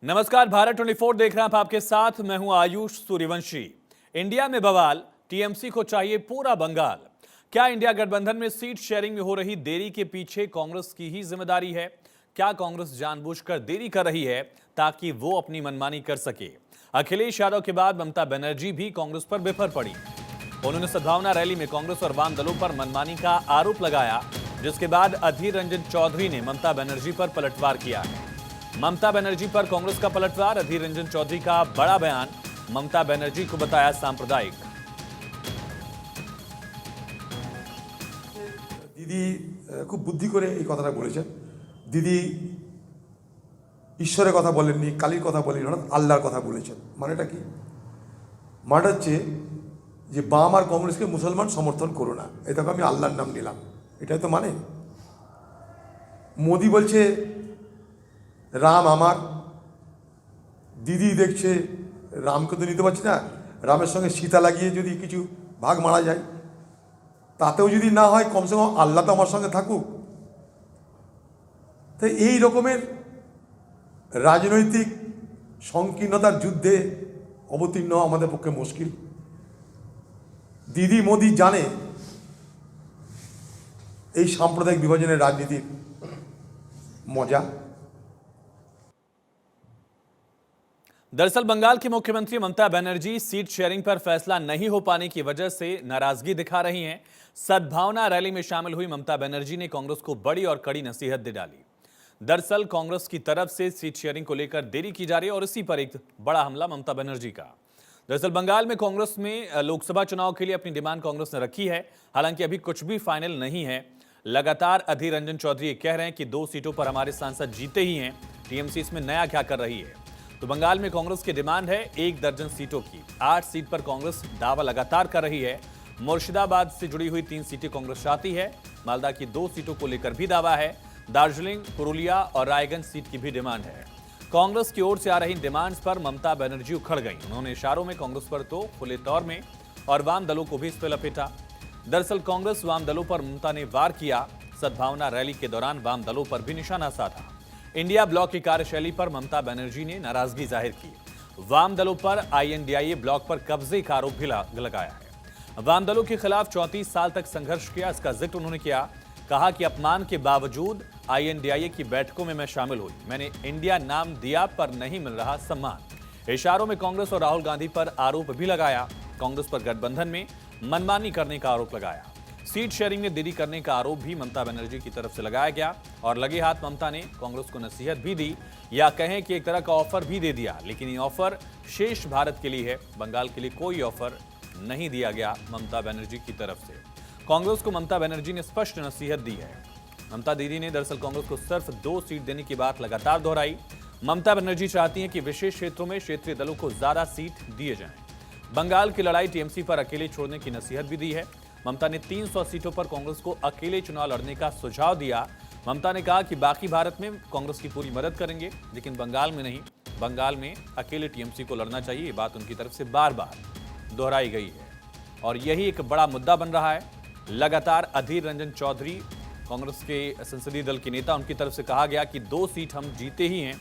नमस्कार, भारत 24 देख रहे हैं आप, आपके साथ मैं हूं आयुष सूर्यवंशी। इंडिया में बवाल, टीएमसी को चाहिए पूरा बंगाल। क्या इंडिया गठबंधन में सीट शेयरिंग में हो रही देरी के पीछे कांग्रेस की ही जिम्मेदारी है? क्या कांग्रेस जानबूझकर देरी कर रही है ताकि वो अपनी मनमानी कर सके? अखिलेश यादव के बाद ममता बनर्जी भी कांग्रेस पर बेफर पड़ी। उन्होंने सद्भावना रैली में कांग्रेस और वाम दलों पर मनमानी का आरोप लगाया, जिसके बाद अधीर रंजन चौधरी ने ममता बनर्जी पर पलटवार किया है। ममता बनर्जी पर कांग्रेस का पलटवार, अधीर रंजन चौधरी का बड़ा बयान, ममता बनर्जी को बताया सांप्रदायिक। দিদি খুব বুদ্ধি করে এই কথাটা বলেছেন। দিদি ঈশ্বরের কথা বলেননি, কালীর কথা বলেননি, হঠাৎ আল্লাহর কথা বলেছেন। মানেটা কি? মানেটা হচ্ছে যে বাম আর কংগ্রেসকে মুসলমান সমর্থন করো না, এটাকে আমি আল্লাহর নাম নিলাম, এটাই তো মানে। মোদি বলছে রাম আমার, দিদি দেখছে রামকে তো নিতে পারছি না, রামের সঙ্গে সীতা লাগিয়ে যদি কিছু ভাগ মারা যায়, তাতেও যদি না হয় কমসে কম আল্লাহ তো আমার সঙ্গে থাকুক। তাই এই রকমের রাজনৈতিক সংকীর্ণতার যুদ্ধে অবতীর্ণ আমাদের পক্ষে মুশকিল। দিদি মোদি জানে এই সাম্প্রদায়িক বিভাজনের রাজনীতির মজা। दरअसल बंगाल की मुख्यमंत्री ममता बनर्जी सीट शेयरिंग पर फैसला नहीं हो पाने की वजह से नाराजगी दिखा रही हैं। सद्भावना रैली में शामिल हुई ममता बनर्जी ने कांग्रेस को बड़ी और कड़ी नसीहत दे डाली। दरअसल कांग्रेस की तरफ से सीट शेयरिंग को लेकर देरी की जा रही है और इसी पर एक बड़ा हमला ममता बनर्जी का। दरअसल बंगाल में कांग्रेस में लोकसभा चुनाव के लिए अपनी डिमांड कांग्रेस ने रखी है, हालांकि अभी कुछ भी फाइनल नहीं है। लगातार अधीर रंजन चौधरी कह रहे हैं कि 2 सीटों पर हमारे सांसद जीते ही हैं, टीएमसी इसमें नया क्या कर रही है। तो बंगाल में कांग्रेस की डिमांड है 1 दर्जन सीटों की। 8 सीट पर कांग्रेस दावा लगातार कर रही है। मुर्शिदाबाद से जुड़ी हुई 3 सीटें कांग्रेस चाहती है। मालदा की 2 सीटों को लेकर भी दावा है। दार्जिलिंग, पुरुलिया और रायगंज सीट की भी डिमांड है। कांग्रेस की ओर से आ रही डिमांड्स पर ममता बनर्जी उखड़ गई। उन्होंने इशारों में कांग्रेस पर तो खुले तौर में और वाम दलों को भी इस पर लपेटा। दरअसल कांग्रेस वाम दलों पर ममता ने वार किया। सद्भावना रैली के दौरान वाम दलों पर भी निशाना साधा। इंडिया ब्लॉक की कार्यशैली पर ममता बनर्जी ने नाराजगी जाहिर की। वाम दलों पर आईएनडीआईए ब्लॉक पर कब्जे का आरोप भी लगाया है। वाम दलों के खिलाफ 34 साल तक संघर्ष किया, इसका जिक्र उन्होंने किया। कहा कि अपमान के बावजूद आईएनडीआईए की बैठकों में मैं शामिल हुई, मैंने इंडिया नाम दिया पर नहीं मिल रहा सम्मान। इशारों में कांग्रेस और राहुल गांधी पर आरोप भी लगाया। कांग्रेस पर गठबंधन में मनमानी करने का आरोप लगाया। सीट शेयरिंग में देरी करने का आरोप भी ममता बनर्जी की तरफ से लगाया गया और लगे हाथ ममता ने कांग्रेस को नसीहत भी दी, या कहें कि एक तरह का ऑफर भी दे दिया। लेकिन ये ऑफर शेष भारत के लिए है, बंगाल के लिए कोई ऑफर नहीं दिया गया ममता बनर्जी की तरफ से। कांग्रेस को ममता बनर्जी ने स्पष्ट नसीहत दी है। ममता दीदी ने दरअसल कांग्रेस को सिर्फ 2 सीट देने की बात लगातार दोहराई। ममता बनर्जी चाहती हैं कि विशेष क्षेत्रों में क्षेत्रीय दलों को ज्यादा सीट दिए जाएं। बंगाल की लड़ाई टीएमसी पर अकेले छोड़ने की नसीहत भी दी है। ममता ने 300 सीटों पर कांग्रेस को अकेले चुनाव लड़ने का सुझाव दिया। ममता ने कहा कि बाकी भारत में कांग्रेस की पूरी मदद करेंगे, लेकिन बंगाल में नहीं, बंगाल में अकेले टीएमसी को लड़ना चाहिए। ये बात उनकी तरफ से बार बार दोहराई गई है और यही एक बड़ा मुद्दा बन रहा है। लगातार अधीर रंजन चौधरी, कांग्रेस के संसदीय दल के नेता, उनकी तरफ से कहा गया कि 2 सीट हम जीते ही हैं।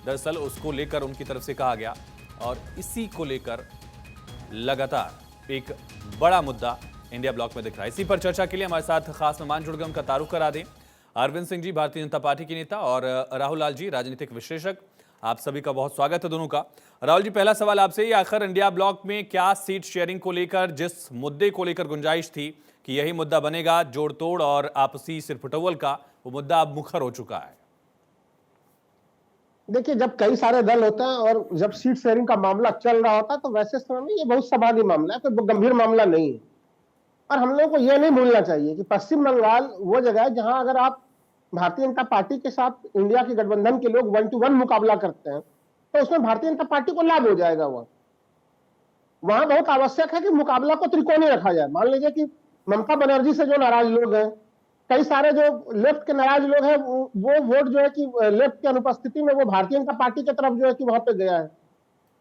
दरअसल उसको लेकर उनकी तरफ से कहा गया और इसी को लेकर लगातार एक बड़ा मुद्दा इंडिया ब्लॉक में दिख रहा है। इसी पर चर्चा के लिए हमारे साथ खास मेहमान जुड़ गए, उनका तारुफ करा दें। अरविंद सिंह जी, भारतीय जनता पार्टी के नेता, और राहुल लाल जी, राजनीतिक विश्लेषक। आप सभी का बहुत स्वागत है दोनों का। राहुल जी, पहला सवाल आपसे ही, आखिर इंडिया ब्लॉक में क्या सीट शेयरिंग को लेकर जिस मुद्दे को लेकर गुंजाइश थी कि यही मुद्दा बनेगा जोड़ तोड़ और आपसी सिरफुटवल का, वो मुद्दा अब मुखर हो चुका है? देखिए, जब कई सारे दल होते हैं और जब सीट शेयरिंग का मामला चल रहा होता है तो वैसे समय में ये बहुत स्वाभाविक मामला है, कोई गंभीर मामला नहीं है। और हम लोगों को यह नहीं भूलना चाहिए कि पश्चिम बंगाल वो जगह है जहां अगर आप भारतीय जनता पार्टी के साथ इंडिया के गठबंधन के लोग 1 to 1 मुकाबला करते हैं तो उसमें भारतीय जनता पार्टी को लाभ हो जाएगा। वहां बहुत आवश्यक है कि मुकाबला को त्रिकोणीय रखा जाए। मान लीजिए कि ममता बनर्जी से जो नाराज लोग हैं, कई सारे जो लेफ्ट के नाराज लोग हैं, वो वोट जो है कि लेफ्ट की अनुपस्थिति में वो भारतीय जनता पार्टी की तरफ जो है कि वहां पे गया है।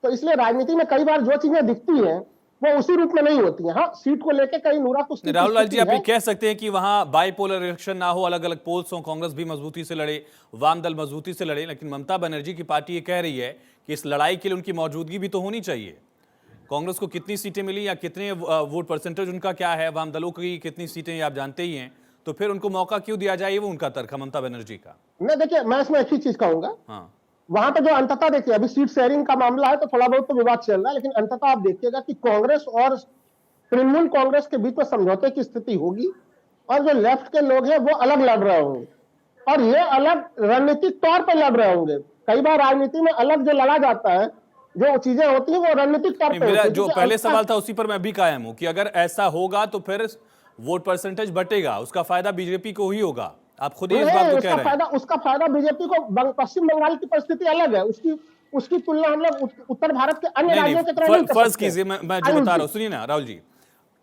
तो इसलिए राजनीति में कई बार जो चीजें दिखती हैं वो उसी रूप में नहीं होती है। हाँ, सीट को लेके कई नूरा कुश्ती की राहुल लाल जी, स्थिति आप ये है। कह सकते हैं कि वहां बाइपोलर इलेक्शन ना हो, अलग अलग पोल्स हो, कांग्रेस भी मजबूती से लड़े, वाम दल मजबूती से लड़े, लेकिन ममता बनर्जी की पार्टी ये कह रही है कि इस लड़ाई के लिए उनकी मौजूदगी भी तो होनी चाहिए। कांग्रेस को कितनी सीटें मिली या कितने वोट परसेंटेज उनका क्या है, वाम दलों की कितनी सीटें, आप जानते ही हैं, तो फिर उनको मौका क्यों दिया जाए, वो उनका तर्क है ममता बनर्जी का। मैं देखिए, मैं इसमें एक ही चीज कहूंगा, हाँ, वहां पे जो अंततः देखिए, अभी सीट शेयरिंग का मामला है तो थोड़ा बहुत तो विवाद चल रहा है, लेकिन अंततः आप देखिएगा कि कांग्रेस और तृणमूल कांग्रेस के बीच में समझौते की स्थिति होगी, और जो लेफ्ट के लोग हैं वो अलग लड़ रहे होंगे, और ये अलग रणनीतिक तौर पर लड़ रहे होंगे। कई बार राजनीति में अलग जो लड़ा जाता है, जो चीजें होती है वो रणनीतिक तौर पर मेरा होती है, जो क्योंकि पहले अंततः सवाल था उसी पर मैं भी कायम हूं कि अगर ऐसा होगा तो फिर वोट परसेंटेज बटेगा, उसका फायदा बीजेपी को ही होगा। आप खुद ही इस बात को कह रहे हैं। उसका फायदा बीजेपी को, पश्चिम बंगाल की परिस्थिति अलग है, उसकी उसकी तुलना हम लोग उत्तर भारत के अन्य नहीं राज्यों की तरह नहीं, नहीं कर फर्ज सकते। कीजिए, मैं जो बता रहा हूं सुनिए ना राहुल जी,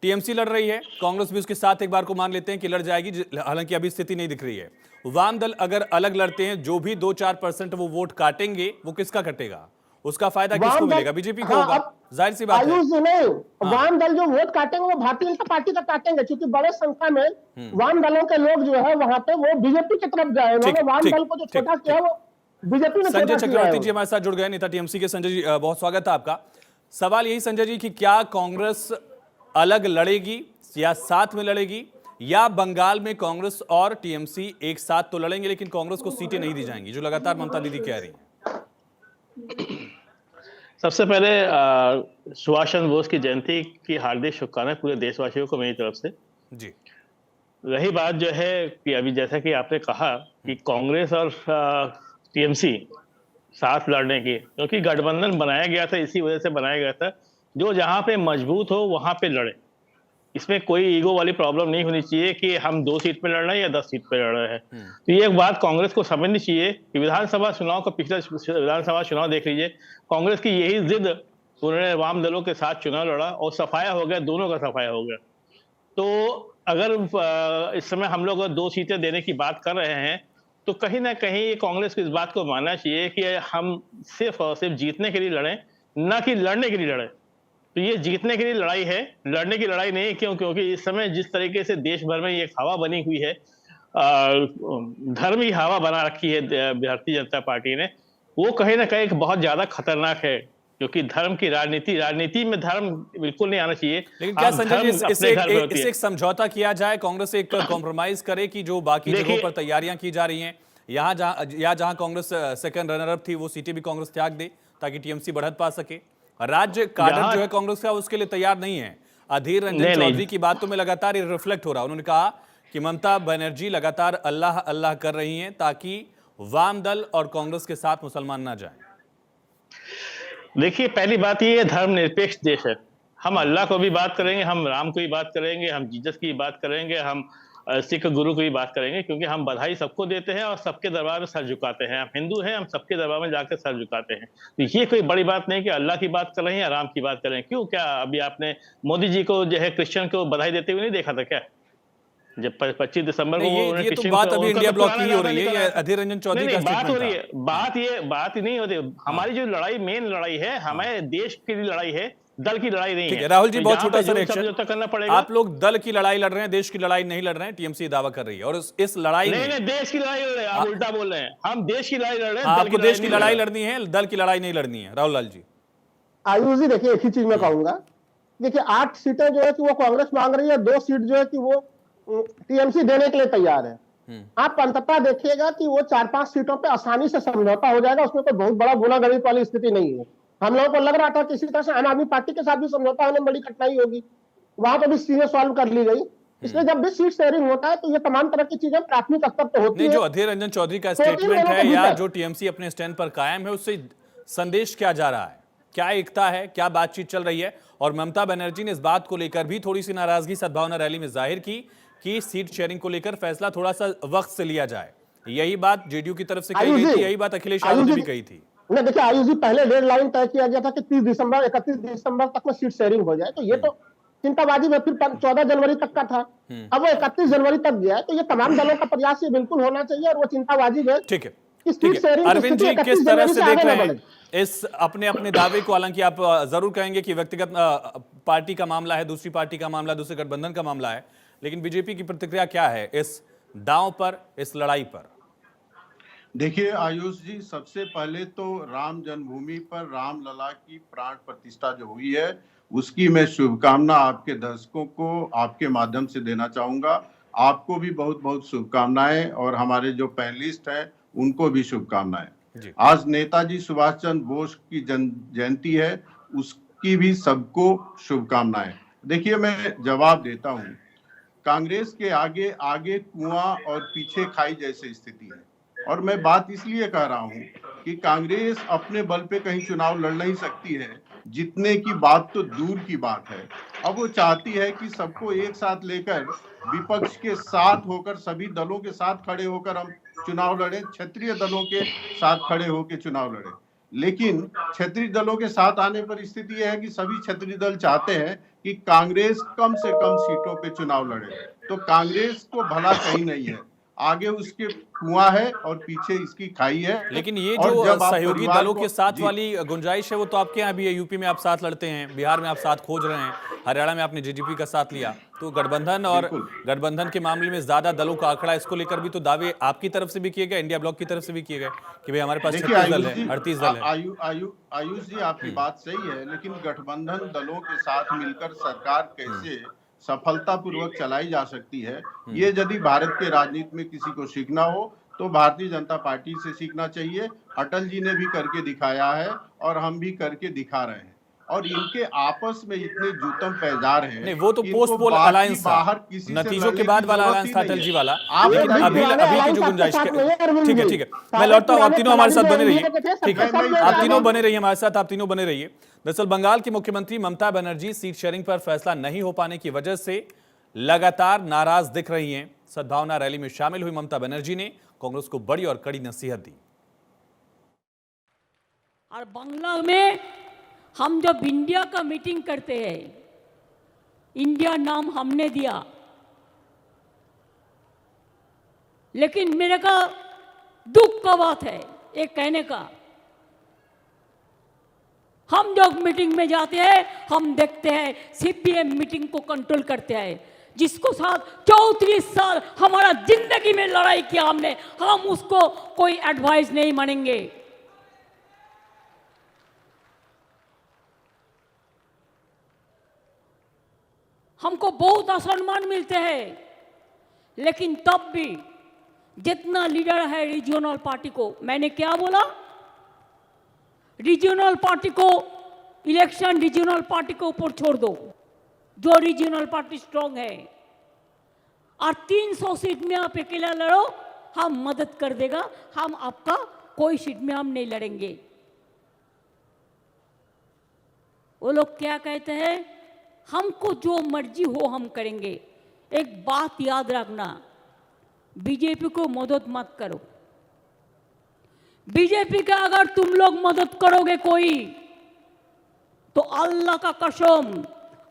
टीएमसी लड़ रही है, कांग्रेस भी उसके साथ एक बार को मान लेते हैं कि लड़ जाएगी, हालांकि अभी स्थिति नहीं दिख रही है। वाम दल अगर अलग लड़ते हैं, जो भी 2-4% वो वोट काटेंगे, वो किसका कटेगा, उसका फायदा किसको मिलेगा, बीजेपी को होगा, जाहिर सी बात है। आयुष जी नहीं, वाम दल जो वोट काटेंगे वो भारतीय जनता पार्टी का काटेंगे, क्योंकि बड़े संख्या में वाम दलों के लोग जो है वहां पे वो बीजेपी की तरफ जाए। उन्होंने वाम दल को जो छोटा किया है वो बीजेपी ने संजय छोटा किया चक्रवर्ती है। जी हमारे साथ जुड़ गए, नेता टीएमसी के। संजय जी, बहुत स्वागत है आपका। सवाल यही संजय जी कि क्या कांग्रेस अलग लड़ेगी या साथ में लड़ेगी, या बंगाल में कांग्रेस और टीएमसी एक साथ तो लड़ेंगे लेकिन कांग्रेस को सीटें नहीं दी जाएंगी, जो लगातार ममता दीदी कह रही हैं। सबसे पहले सुभाष चंद्र बोस की जयंती की हार्दिक शुभकामनाएं पूरे देशवासियों को मेरी तरफ से जी। रही बात जो है कि अभी जैसा कि आपने कहा कि कांग्रेस और टीएमसी साथ लड़ने की, क्योंकि गठबंधन बनाया गया था, इसी वजह से बनाया गया था, जो जहां पे मजबूत हो वहां पे लड़े। इसमें कोई ईगो वाली प्रॉब्लम नहीं होनी चाहिए कि हम 2 सीट पे लड़ रहे हैं या 10 सीट पे लड़ रहे हैं। तो ये एक बात कांग्रेस को समझनी चाहिए कि विधानसभा चुनाव का, पिछला विधानसभा चुनाव देख लीजिए, कांग्रेस की यही जिद, उन्होंने वाम दलों के साथ चुनाव लड़ा और सफाया हो गया, दोनों का सफाया हो गया। तो अगर इस समय हम लोग 2 सीटें देने की बात कर रहे हैं तो कहीं ना कहीं कांग्रेस को इस बात को मानना चाहिए कि हम सिर्फ और सिर्फ जीतने के लिए लड़ें, ना कि लड़ने के लिए लड़ें। तो ये जीतने के लिए लड़ाई है, लड़ने की लड़ाई नहीं। क्यों? क्योंकि इस समय जिस तरीके से देश भर में ये हवा बनी हुई है, धर्म की हवा बना रखी है भारतीय जनता पार्टी ने, वो कहीं ना कहीं बहुत ज्यादा खतरनाक है, क्योंकि धर्म की राजनीति में धर्म बिल्कुल नहीं आना चाहिए। लेकिन क्या संजय जी इससे एक समझौता किया जाए, कांग्रेस एक कॉम्प्रोमाइज करे कि जो बाकी जगहों पर तैयारियां की जा रही हैं, जहां कांग्रेस सेकंड रनर अप थी, वो सीटें भी कांग्रेस त्याग दे ताकि टीएमसी बढ़त पा सके। राज्य काडर जो है कांग्रेस का उसके लिए तैयार नहीं है। अधीर रंजन चौधरी की बातों में लगातार ये रिफ्लेक्ट हो रहा है। उन्होंने कहा कि ममता बनर्जी लगातार अल्लाह अल्लाह कर रही हैं ताकि वाम दल और कांग्रेस के साथ मुसलमान ना जाएं। देखिए, पहली बात ये धर्मनिरपेक्ष देश है, हम अल्लाह को भी बात करेंगे, हम राम को भी बात करेंगे, हम जीसस की बात करेंगे, हम सिख गुरु की भी बात करेंगे, क्योंकि हम बधाई सबको देते हैं और सबके दरबार में सर झुकाते हैं। हम हिंदू हैं, हम सबके दरबार में जाकर सर झुकाते हैं। तो ये कोई बड़ी बात नहीं कि अल्लाह की बात कर रहे हैं या राम की बात कर रहे हैं। क्यों, क्या अभी आपने मोदी जी को जो है क्रिश्चियन को बधाई देते हुए नहीं देखा था क्या? जब 25 दिसंबर को ये तो बात अभी इंडिया ब्लॉक की हो रही है, अधीर रंजन चौधरी का बात हो रही है। बात नहीं होती। हमारी जो लड़ाई, मेन लड़ाई है, हमारे देश की लड़ाई है, दल की लड़ाई नहीं है। राहुल जी, बहुत छोटा सा रिएक्शन करना पड़ेगा। आप लोग दल की लड़ाई लड़ रहे हैं, देश की लड़ाई नहीं लड़ रहे हैं, टीएमसी दावा कर रही है। और इस लड़ाई नहीं, देश की लड़ाई लड़ रहे हैं, आप उल्टा बोल रहे हैं। हम देश की लड़ाई लड़ रहे हैं, आपको देश की लड़ाई लड़नी है, दल की लड़ाई नहीं लड़नी है। राहुल लाल जी, आयुष जी देखिए, एक ही चीज मैं कहूंगा, देखिए 8 सीटें जो है कि वो कांग्रेस मांग रही है, 2 सीट जो है कि वो टीएमसी देने के लिए तैयार है। आप अंततः देखिएगा कि वो 4-5 सीटों पे आसानी से समझौता हो जाएगा, उसमें कोई बहुत बड़ा गुनागरीब वाली स्थिति नहीं है। हम लोगों को लग रहा था किसी तरह से आम आदमी पार्टी के साथ भी समझौता होने में बड़ी कठिनाई होगी, वहां पर भी चीजें सॉल्व कर ली गई। इसलिए जब भी सीट शेयरिंग होता है तो ये तमाम तरह की चीजें प्राथमिक स्तर पर होती है। जो अधीर रंजन चौधरी का स्टेटमेंट है या जो टीएमसी अपने स्टैंड पर कायम है, उससे संदेश क्या जा रहा है, क्या एकता है, क्या बातचीत चल रही है? और ममता बनर्जी ने इस बात को लेकर भी थोड़ी सी नाराजगी सद्भावना रैली में जाहिर की कि सीट शेयरिंग को लेकर फैसला थोड़ा सा वक्त से लिया जाए। यही बात जेडीयू की तरफ से कही गई थी, यही बात अखिलेश यादव ने भी कही थी। नहीं, देखिए आयुष जी, पहले डेडलाइन तय किया गया था कि 31 दिसंबर तक में सीट शेयरिंग हो जाए, तो ये तो चिंताबाजी में फिर 14 जनवरी तक का था। अब वो 31 जनवरी तक गया है, तो ये तमाम दलों का प्रयास ये बिल्कुल होना चाहिए और वो चिंताबाजी में ठीक है। कि ठीक सीट है शेयरिंग की अरविंद स्थिति जी, 31 किस तरह जनवरी से से देख आगे रहे ना हैं बढ़े। इस अपने अपने दावे को? हालांकि आप जरूर कहेंगे कि व्यक्तिगत पार्टी का मामला है, दूसरी पार्टी का मामला, दूसरे गठबंधन का मामला है, लेकिन बीजेपी की प्रतिक्रिया क्या है इस दांव पर, इस लड़ाई पर? देखिए आयुष जी, सबसे पहले तो राम जन्मभूमि पर रामलला की प्राण प्रतिष्ठा जो हुई है, उसकी मैं शुभकामना आपके दर्शकों को आपके माध्यम से देना चाहूंगा। आपको भी बहुत बहुत शुभकामनाएं और हमारे जो पैनलिस्ट हैं उनको भी शुभकामनाएं। जी। आज नेताजी सुभाष चंद्र बोस की जयंती है, उसकी भी सबको शुभकामनाएं। देखिए मैं जवाब देता हूं, कांग्रेस के आगे आगे कुआं और पीछे खाई जैसी स्थिति है। और मैं बात इसलिए कह रहा हूं कि कांग्रेस अपने बल पे कहीं चुनाव लड़ नहीं सकती है, जीतने की बात तो दूर की बात है। अब वो चाहती है कि सबको एक साथ लेकर विपक्ष के साथ होकर, सभी दलों के साथ खड़े होकर हम चुनाव लड़े, क्षेत्रीय दलों के साथ खड़े होकर चुनाव लड़े। लेकिन क्षेत्रीय दलों के साथ आने पर स्थिति यह है कि सभी क्षेत्रीय दल चाहते हैं कि कांग्रेस कम से कम सीटों पे चुनाव लड़े। तो कांग्रेस को भला कहीं नहीं है, आगे उसके कुआं है और पीछे इसकी खाई है। लेकिन ये और जो जब आप सहयोगी परिवार दलों को के साथ जी, वाली गुंजाइश है वो तो आपके यहाँ भी है। यूपी में आप साथ लड़ते हैं, बिहार में आप साथ खोज रहे हैं, हरियाणा में आपने जेजेपी का साथ लिया, तो गठबंधन और बिल्कुल। गठबंधन के मामले में ज्यादा दलों का आंकड़ा, इसको लेकर भी तो दावे आपकी तरफ से भी किए गए, इंडिया ब्लॉक की तरफ से भी किए गए कि भाई हमारे पास देखिए 36 दल आयुष है, जी, 38 दल है। आयुष जी आपकी बात सही है, लेकिन गठबंधन दलों के साथ मिलकर सरकार कैसे सफलतापूर्वक चलाई जा सकती है, ये यदि भारत के राजनीति में किसी को सीखना हो तो भारतीय जनता पार्टी से सीखना चाहिए। अटल जी ने भी करके दिखाया है और हम भी करके दिखा रहे हैं। और इनके आपस में इतने जूतम पैजार हैं, नहीं, वो तो इनको पोस्ट पोल बाकी अलायंस था, बाहर किसी से नतीजों के लड़ने बाद की वाला जरूरत अलायंस ही था नहीं अटल है। जी वाला। आप लेकिन बताइए, अभी पुराने अभी की अलायंस जो आपके गुंजाइश साथ नहीं है, अरविंद ठीक है, जी। ठीक है, मैं सारे लौटता हूँ, आप पुराने तीनों हमारे साथ खिलाड़ी बने जो रहिए। एनडीए के थे, ठीक है, सबके साथ में आप तीनों अलायंस बने रहिए हमारे साथ, आप तीनों बने रहिए। दरअसल बंगाल की मुख्यमंत्री ममता बनर्जी सीट शेयरिंग पर फैसला नहीं हो पाने की वजह से लगातार नाराज दिख रही हैं। सद्भावना रैली में शामिल हुई ममता बनर्जी ने कांग्रेस को बड़ी और कड़ी नसीहत दी। और बांग्ला में हम जब इंडिया का मीटिंग करते हैं, इंडिया नाम हमने दिया, लेकिन मेरे का दुख का बात है ये कहने का, हम जब मीटिंग में जाते हैं हम देखते हैं सीपीएम मीटिंग को कंट्रोल करते हैं, जिसको साथ 34 साल हमारा जिंदगी में लड़ाई किया हमने, हम उसको कोई एडवाइस नहीं मानेंगे। हमको बहुत असम्मान मिलते हैं, लेकिन तब भी जितना लीडर है रीजनल पार्टी को, मैंने क्या बोला, रीजनल पार्टी को इलेक्शन रीजनल पार्टी के ऊपर छोड़ दो, जो रीजनल पार्टी स्ट्रांग है, और 300 सीट में आप अकेला लड़ो, हम मदद कर देगा, हम आपका कोई सीट में हम नहीं लड़ेंगे। वो लोग क्या कहते हैं, हमको जो मर्जी हो हम करेंगे। एक बात याद रखना, बीजेपी को मदद मत करो। बीजेपी का अगर तुम लोग मदद करोगे कोई, तो अल्लाह का कसम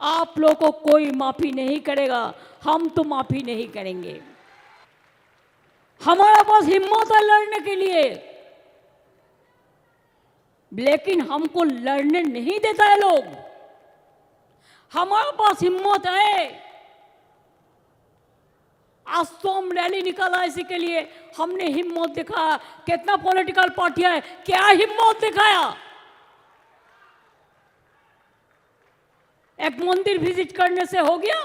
आप लोग को कोई माफी नहीं करेगा, हम तो माफी नहीं करेंगे। हमारे पास हिम्मत है लड़ने के लिए, लेकिन हमको लड़ने नहीं देता है लोग। हमारे पास हिम्मत है, आज तो हम रैली निकाला इसी के लिए, हमने हिम्मत दिखाया। कितना पॉलिटिकल पार्टी है, क्या हिम्मत दिखाया। एक मंदिर विजिट करने से हो गया,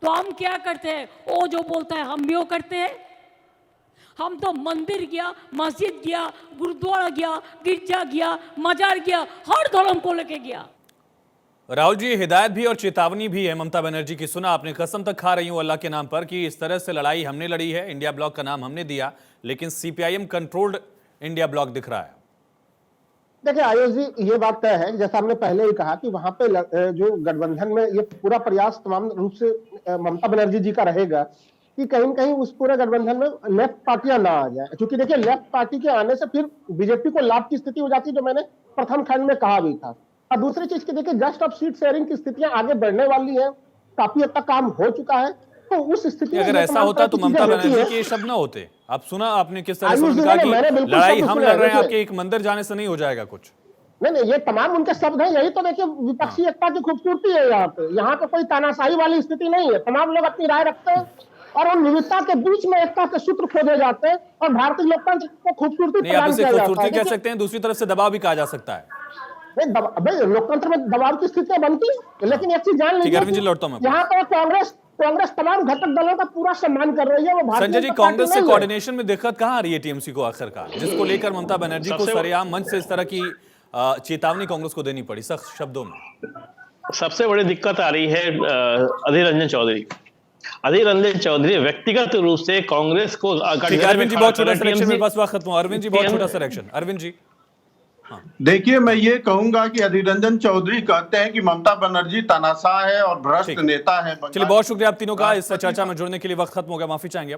तो हम क्या करते हैं, वो जो बोलता है हम भी वो करते हैं। हम तो मंदिर गया, मस्जिद गया, गुरुद्वारा गया, गिरजा गया, मजार गया, हर धर्म को लेके गया। राहुल जी, हिदायत भी और चेतावनी भी है ममता बनर्जी की, सुना आपने, कसम तक खा रही हूं अल्लाह के नाम पर कि इस तरह से लड़ाई हमने लड़ी है, इंडिया ब्लॉक का नाम हमने दिया, लेकिन सीपीआईएम कंट्रोल्ड इंडिया ब्लॉक दिख रहा है। देखिए आयुष जी, ये बात तय है, जैसा हमने पहले ही कहा कि वहां पे जो गठबंधन में ये पूरा प्रयास तमाम रूप से ममता बनर्जी जी का रहेगा कि कहीं न कहीं उस पूरे गठबंधन में लेफ्ट पार्टियां ना आ जाए, क्योंकि देखिए लेफ्ट पार्टी के आने से फिर बीजेपी को लाभ की स्थिति हो जाती है, जो मैंने प्रथम खंड में कहा भी था। और दूसरी चीज की देखिए, जस्ट अब सीट शेयरिंग की स्थितियां आगे बढ़ने वाली है, काफी हद तक काम हो चुका है, तो उस स्थिति में अगर ये ऐसा तमाम होता तरह तो की ममता चीजें होती बनर्जी हैं। के ये शब्द ना होते। आप सुना आपने किस तरह से आयुष उन्होंने जी कहा ने कि मैंने बिल्कुल लड़ाई शब्द हम सुने लड़ हैं, रहे हैं, देखिए। आपके एक मंदिर जाने से नहीं हो जाएगा कुछ। नहीं, ये तमाम उनके शब्द हैं। यही तो देखिए विपक्षी एकता की खूबसूरती है। यहाँ पे कोई तानाशाही वाली स्थिति नहीं है। तमाम लोग अपनी राय रखते हैं और उन विविधता के बीच में एकता के सूत्र खोजे जाते हैं और भारतीय लोकतंत्र को खूबसूरती नहीं, आप प्रदान इसे किया जाता है। खूबसूरती कह देखिए, सकते हैं, दूसरी तरफ से दबाव भी कहा जा सकता है। भाई लोकतंत्र में दबाव की स्थितियां बनती है, लेकिन एक चीज जान ठीक है, लीजिए अरविंद जी, कि लौटता हूं मैं यहाँ पर कांग्रेस तमाम घटक दलों का पूरा सम्मान कर रही है। वो भारतीय संजय जी, जनता कांग्रेस पार्टी से नहीं है। कोऑर्डिनेशन में दिक्कत कहां आ रही है टीएमसी को आखिरकार, जिसको लेकर ममता बनर्जी को सबसे- सरेआम मंच से इस तरह की चेतावनी कांग्रेस को देनी पड़ी सख्त शब्दों में? सबसे बड़ी दिक्कत आ रही है अधीर रंजन चौधरी। अधीर रंजन चौधरी व्यक्तिगत रूप से कांग्रेस को ठीक है अरविंद जी, बहुत छोटा सा रिएक्शन, मेरे पास वक्त खत्म हुआ। अरविंद जी, बहुत छोटा सा रिएक्शन, अरविंद जी। देखिए, मैं ये कहूंगा कि अधीर रंजन चौधरी कहते हैं कि ममता बनर्जी तानाशाह है और भ्रष्ट ठीक। नेता है। चलिए, बहुत शुक्रिया आप तीनों का इस चर्चा में जुड़ने के लिए। वक्त खत्म हो गया, माफी चाहेंगे।